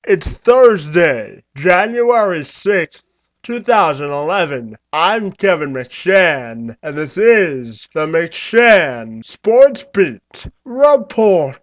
It's Thursday, January 6th, 2011. I'm Kevin McShann, and this is the McShann Sports Beat Report.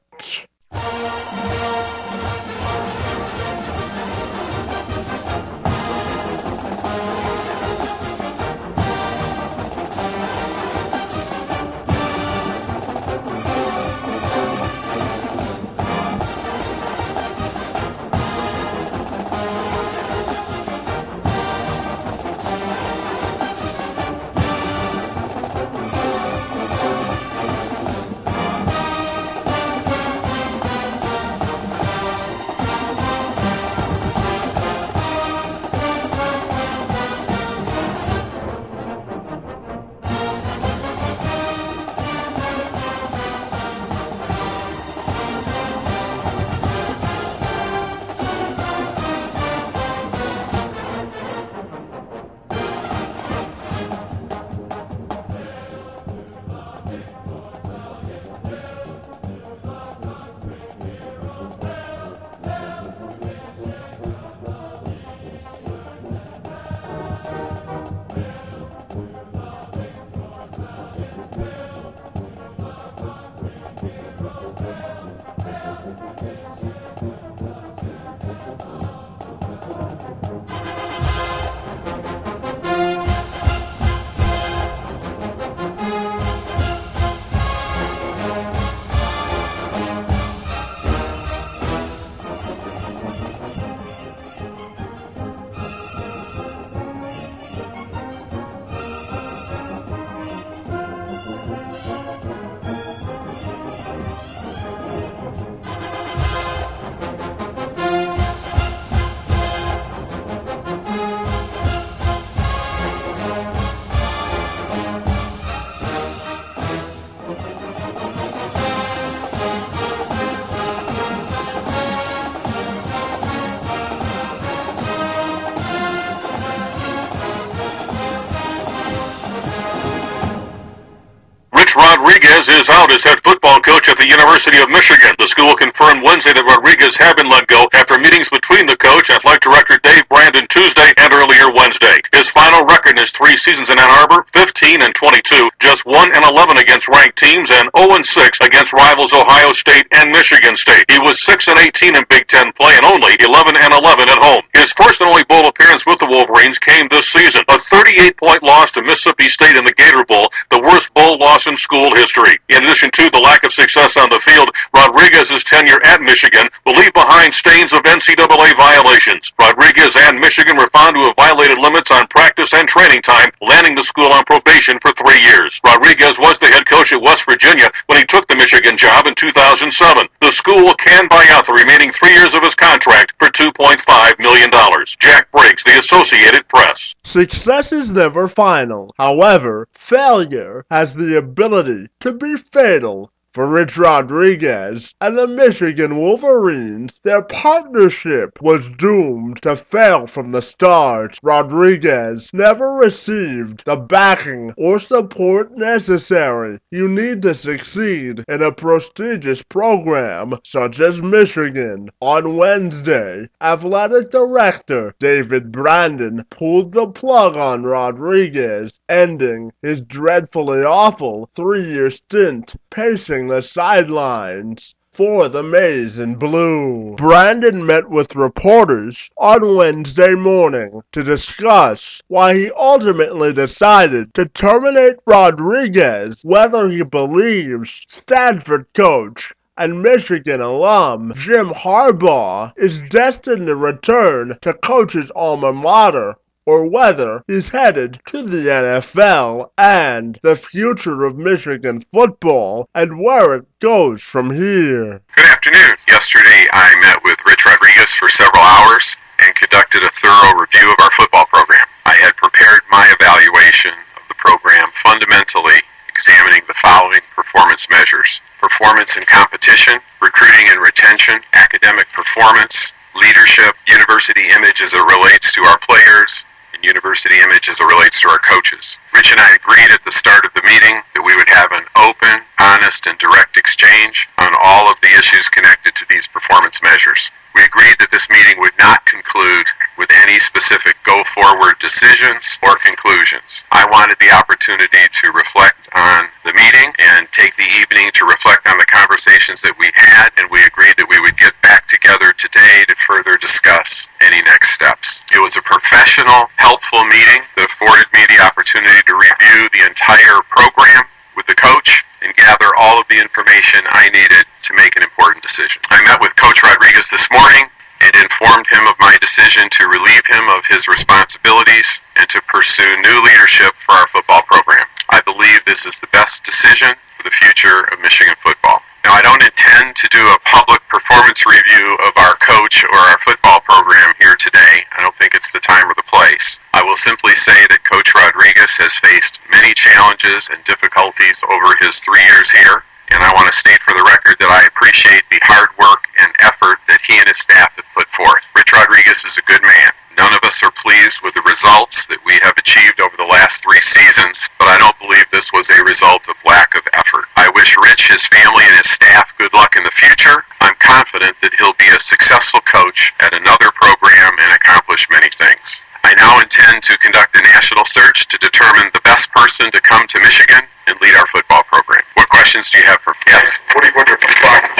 Rodriguez is out as head football coach at the University of Michigan. The school confirmed Wednesday that Rodriguez had been let go after meetings between the coach, athletic director Dave Brandon Tuesday and earlier Wednesday. His final record in his 3 seasons in Ann Arbor, 15-22, just 1-11 against ranked teams and 0-6 against rivals Ohio State and Michigan State. He was 6-18 in Big Ten play and only 11-11 at home. His first and only bowl appearance with the Wolverines came this season, a 38-point loss to Mississippi State in the Gator Bowl, the worst bowl loss in school history. In addition to the lack of success on the field, Rodriguez's tenure at Michigan will leave behind stains of NCAA violations. Rodriguez and Michigan were found to have violated limits on practice and training time, landing the school on probation for 3 years. Rodriguez was the head coach at West Virginia when he took the Michigan job in 2007. The school can buy out the remaining 3 years of his contract for $2.5 million. Jack Briggs, The Associated Press. Success is never final. However, failure has the ability to be fatal. For Rich Rodriguez and the Michigan Wolverines, their partnership was doomed to fail from the start. Rodriguez never received the backing or support necessary you need to succeed in a prestigious program such as Michigan. On Wednesday, athletic director David Brandon pulled the plug on Rodriguez, ending his dreadfully awful 3-year stint pacing the sidelines for the Maize and Blue. Brandon met with reporters on Wednesday morning to discuss why he ultimately decided to terminate Rodriguez, whether he believes Stanford coach and Michigan alum Jim Harbaugh is destined to return to coach's alma mater, or whether he's headed to the NFL and the future of Michigan football and where it goes from here. Good afternoon. Yesterday I met with Rich Rodriguez for several hours and conducted a thorough review of our football program. I had prepared my evaluation of the program fundamentally examining the following performance measures: performance in competition, recruiting and retention, academic performance, leadership, university image as it relates to our players, and university image as it relates to our coaches. Rich and I agreed at the start of the meeting that we would have an open, honest, and direct exchange on all of the issues connected to these performance measures. We agreed that this meeting would not conclude with any specific go-forward decisions or conclusions. I wanted the opportunity to reflect on the meeting and take the evening to reflect on the conversations that we had, and we agreed that we would get back together today to further discuss any next steps. It was a professional, helpful meeting that afforded me the opportunity to review the entire program with the coach and gather all of the information I needed to make an important decision. I met with Coach Rodriguez this morning and informed him of my decision to relieve him of his responsibilities and to pursue new leadership for our football program. I believe this is the best decision for the future of Michigan football. Now, I don't intend to do a public performance review of our coach or our football program here today. I don't think it's the time or the place. I will simply say that Coach Rodriguez has faced many challenges and difficulties over his 3 years here, and I want to state for the record that I appreciate the hard work and effort that he and his staff have put forth. Rich Rodriguez is a good man. None of us are pleased with the results that we have achieved over the last 3 seasons, but I don't believe this was a result of lack of effort. I wish Rich, his family, and his staff good luck in the future. I'm confident that he'll be a successful coach at another program and accomplish many things. I now intend to conduct a national search to determine the best person to come to Michigan and lead our football program. What questions do you have for me? Yes? What are your thoughts?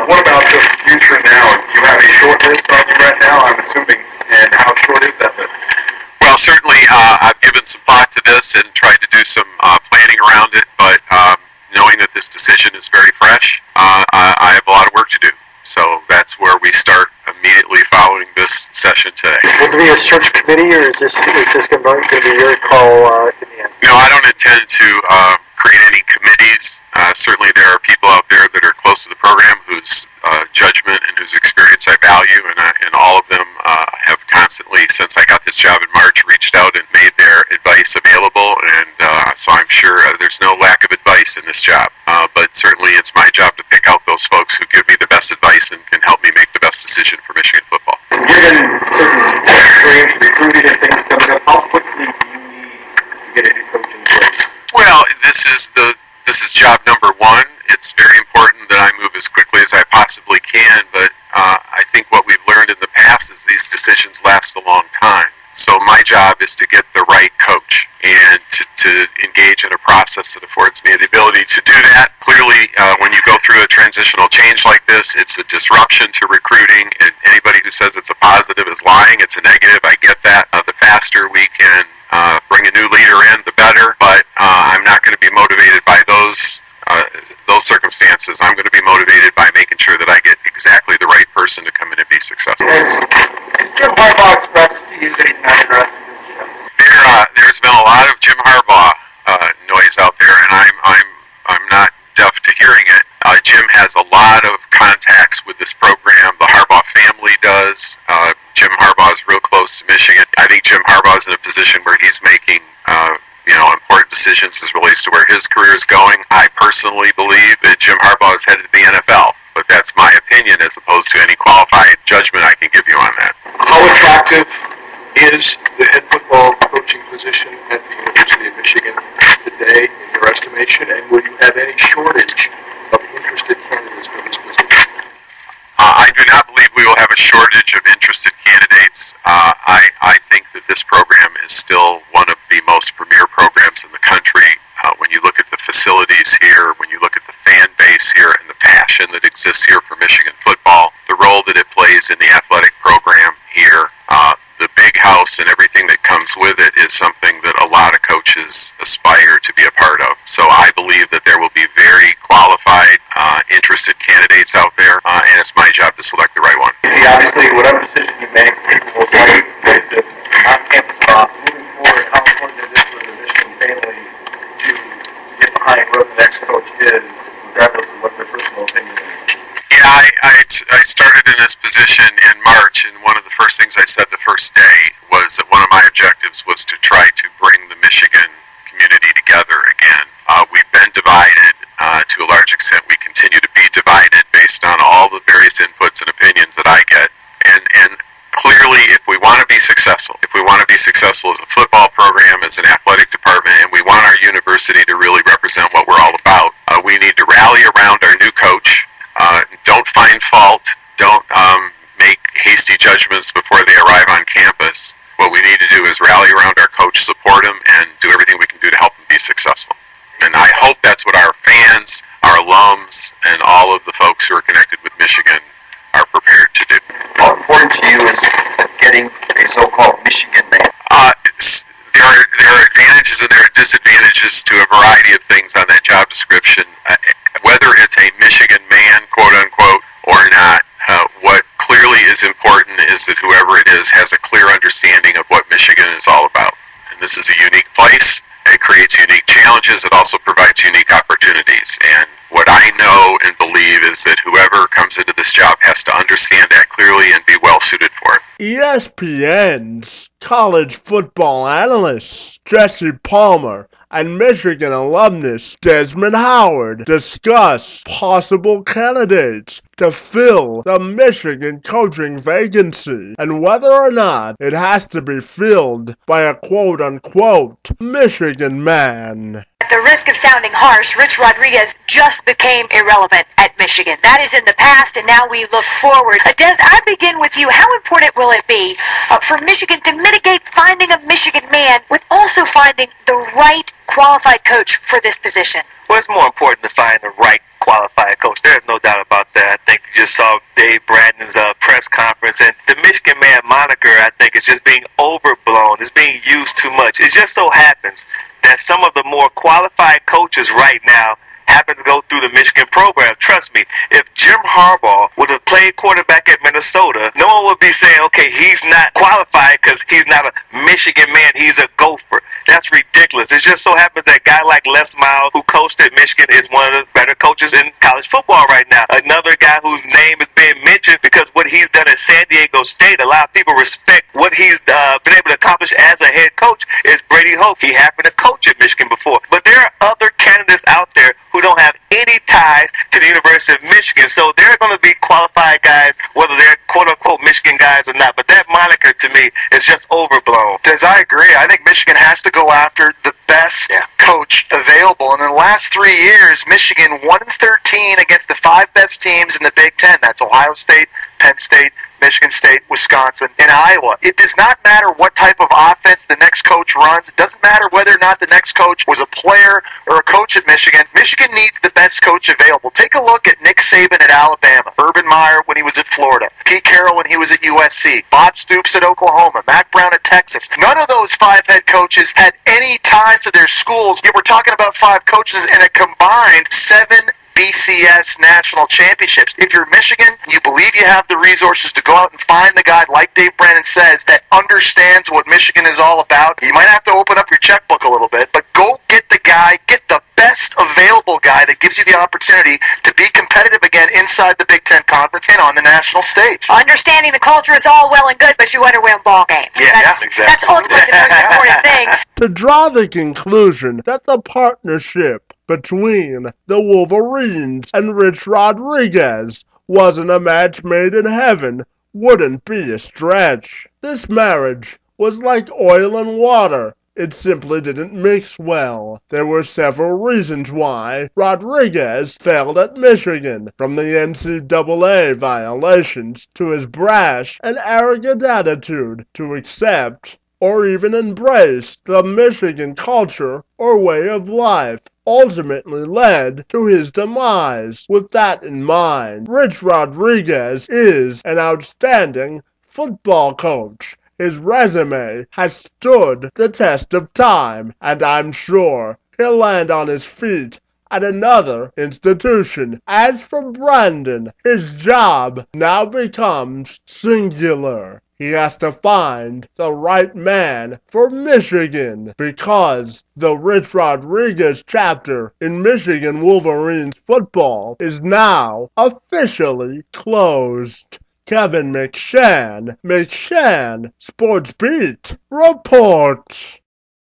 What about the future now? You have a short list on you right now, I'm assuming, and how short is that list? Well, certainly I've given some thought to this and tried to do some planning around it, but knowing that this decision is very fresh, I have a lot of work to do. So that's where we start immediately following this session today. Will there be a search committee, or is this going to be your call in the end? No, I don't intend to create any committees. Certainly there are people out there that are close to the program whose judgment and whose experience I value, and all of them have constantly, since I got this job in March, reached out and made their advice available, and so I'm sure there's no lack of advice in this job. But certainly it's my job to pick out those folks who give me the best advice and can help me make the best decision for Michigan football. Given certain experience, recruiting, and things coming up, how quickly do you need to get a new coach in place? Well, this is job number 1. It's very important that I move as quickly as I possibly can, but I think what we've learned in the past is these decisions last a long time. So my job is to get the right coach and to engage in a process that affords me the ability to do that. Clearly, when you go through a transitional change like this, it's a disruption to recruiting, and anybody who says it's a positive is lying. It's a negative. I get that. The faster we can bring a new leader in, the better, but I'm not going to be motivated by those circumstances. I'm going to be motivated by making sure that I get exactly the right person to come in and be successful. Has Jim Harbaugh expressed to you that he's not interested in you? There's been a lot of Jim Harbaugh noise out there, and I'm not deaf to hearing it. Jim has a lot of contacts with this program. The Harbaugh family does. Jim Harbaugh is real close to Michigan. I think Jim Harbaugh is in a position where he's making important decisions as relates to where his career is going. I personally believe that Jim Harbaugh is headed to the NFL, but that's my opinion as opposed to any qualified judgment I can give you on that. How attractive is the head football coaching position at the University of Michigan today, in your estimation, and will you have any shortage of interested candidates for this position? I do not believe we will have a shortage of interested candidates. I think that this program is still one of the most premier programs in the country. When you look at the facilities here, when you look at the fan base here, and the passion that exists here for Michigan football, the role that it plays in the athletic program here, the big house and everything that comes with it is something that a lot of coaches aspire to be a part of. So I believe that there will be very qualified, interested candidates out there, and it's my job to select the right one. Obviously, whatever decision you make, people will tell you that on-campus moving forward, how important it is for the Michigan family to get behind whoever the next coach is, regardless of what their personal opinion is. Yeah, I started in this position in March, and one of the first things I said the first day was that one of my objectives was to try to bring the Michigan community together again. We've been divided to a large extent. We continue to be divided based on all the various inputs and opinions that I get. And clearly, if we want to be successful as a football program, as an athletic department, and we want our university to really represent what we're all about, we need to rally around our new coach. Don't find fault. Don't hasty judgments before they arrive on campus. What we need to do is rally around our coach, support him, and do everything we can do to help him be successful. And I hope that's what our fans, our alums, and all of the folks who are connected with Michigan are prepared to do. How important to you is getting a so-called Michigan man? There are advantages and there are disadvantages to a variety of things on that job description. Whether it's a Michigan man, quote unquote, or not, what clearly is important is that whoever it is has a clear understanding of what Michigan is all about. And this is a unique place. It creates unique challenges. It also provides unique opportunities. And what I know and believe is that whoever comes into this job has to understand that clearly and be well suited for it. ESPN's college football analyst Jesse Palmer and Michigan alumnus Desmond Howard discuss possible candidates to fill the Michigan coaching vacancy and whether or not it has to be filled by a quote-unquote Michigan man. At the risk of sounding harsh, Rich Rodriguez just became irrelevant at Michigan. That is in the past, and now we look forward. Des, I begin with you. How important will it be for Michigan to mitigate finding a Michigan man with also finding the right qualified coach for this position? Well, it's more important to find the right qualified coach. There's no doubt about that. I think you just saw Dave Brandon's press conference, and the Michigan man moniker, I think, is just being overblown. It's being used too much. It just so happens that some of the more qualified coaches right now happen to go through the Michigan program. Trust me, if Jim Harbaugh would have played quarterback at Minnesota, no one would be saying, okay, he's not qualified because he's not a Michigan man, he's a Gopher. That's ridiculous. It just so happens that a guy like Les Miles, who coached at Michigan, is one of the better coaches in college football right now. Another guy whose name is being mentioned because what he's done at San Diego State, a lot of people respect what he's been able to accomplish as a head coach, is Brady Hoke. He happened to coach at Michigan before. But there are other candidates out there who don't have any ties to the University of Michigan. So there are going to be qualified guys, whether they're quote-unquote Michigan guys or not. But that moniker, to me, is just overblown. Des, I agree. I think Michigan has to go after the best coach available. And in the last 3 years, Michigan 1-13 against the 5 best teams in the Big Ten. That's Ohio State, Penn State, Michigan State, Wisconsin, and Iowa. It does not matter what type of offense the next coach runs. It doesn't matter whether or not the next coach was a player or a coach at Michigan. Michigan needs the best coach available. Take a look at Nick Saban at Alabama, Urban Meyer when he was at Florida, Pete Carroll when he was at USC, Bob Stoops at Oklahoma, Mac Brown at Texas. None of those 5 head coaches had any ties to their schools, yet we're talking about 5 coaches and a combined 7 BCS national championships. If you're Michigan, you believe you have the resources to go out and find the guy, like Dave Brandon says, that understands what Michigan is all about. You might have to open up your checkbook a little bit, but go get the guy, get the best available guy that gives you the opportunity to be competitive again inside the Big Ten Conference and on the national stage. Understanding the culture is all well and good, but you want to win ball games. Exactly. That's ultimately the most important thing. To draw the conclusion that the partnership between the Wolverines and Rich Rodriguez wasn't a match made in heaven wouldn't be a stretch. This marriage was like oil and water. It simply didn't mix well. There were several reasons why Rodriguez failed at Michigan, from the NCAA violations to his brash and arrogant attitude to accept or even embrace the Michigan culture or way of life, ultimately led to his demise. With that in mind, Rich Rodriguez is an outstanding football coach. His resume has stood the test of time, and I'm sure he'll land on his feet at another institution. As for Brandon, his job now becomes singular. He has to find the right man for Michigan, because the Rich Rodriguez chapter in Michigan Wolverines football is now officially closed. Kevin McShann, Sports Beat, reports.